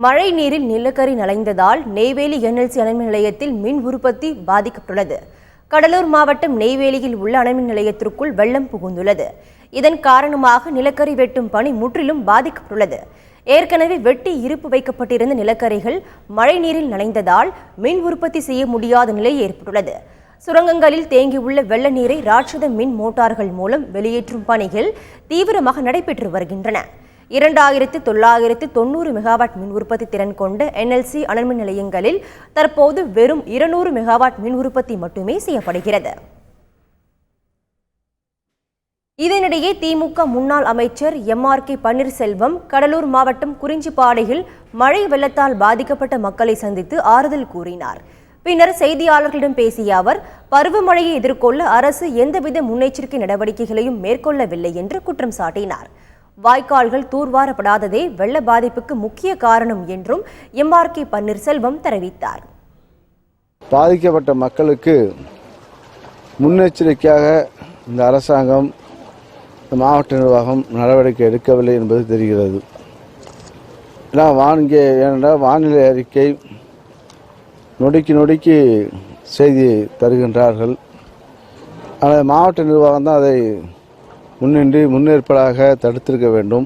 மழை நீரில் நிலக்கரி நனைந்ததால் நெய்வேலி என்எல்சி அணுமின் நிலையத்தில் மின் உற்பத்தி பாதிக்கப்பட்டுள்ளது. கடலூர் மாவட்டம் நெய்வேலியில் உள்ள அணுமின் நிலையத்திற்குள் வெள்ளம் புகுந்துள்ளது. இதன் காரணமாக நிலக்கரி வெட்டும் பணி முற்றிலும் பாதிக்கப்பட்டுள்ளது. ஏற்கனவே வெட்டி இருப்பு வைக்கப்பட்டிருந்த நிலக்கரிகள் மழை நீரில் நனைந்ததால் மின் உற்பத்தி செய்ய முடியாத நிலை ஏற்பட்டுள்ளது. சுரங்கங்களில் தேங்கியுள்ள வெள்ள நீரை ராட்சத மின் மோட்டார்கள் மூலம் வெளியேற்றும் பணிகள் தீவிரமாக நடைபெற்று வருகின்றன. 2990 மெகாவாட் மின் உற்பத்தி திறன் கொண்ட என்எல்சி அணுமின் நிலையங்களில் தற்போது வெறும் 200 மெகாவாட் மின் உற்பத்தி மட்டுமே செய்யப்படுகிறது. இதனிடையே திமுக முன்னாள் அமைச்சர் MRK பன்னீர்செல்வம் கடலூர் மாவட்டம் குறிஞ்சிப்பாடியில் மழை வெள்ளத்தால் பாதிக்கப்பட்ட மக்களை சந்தித்து ஆறுதல் கூறினார். பின்னர் செய்தியாளர்களிடம் பேசிய அவர், பருவமழையை எதிர்கொள்ள அரசு எந்தவித முன்னெச்சரிக்கை நடவடிக்கைகளையும் மேற்கொள்ளவில்லை என்று குற்றம் சாட்டினார். வாய்க்கால்கள் தூர்வாரப்படாததே வெள்ள பாதிப்புக்கு முக்கிய காரணம் என்றும் MRK பன்னீர்செல்வம் தெரிவித்தார். பாதிக்கப்பட்ட மக்களுக்கு முன்னெச்சரிக்கையாக இந்த அரசாங்கம், மாவட்ட நிர்வாகம் நடவடிக்கை எடுக்கவில்லை என்பது தெரிகிறது. ஏனென்றால் வானிலை அறிக்கை நொடிக்கு செய்தி தருகின்றார்கள். ஆனால் மாவட்ட நிர்வாகம் தான் அதை முன்னேற்பாடாக தடுத்திருக்க வேண்டும்.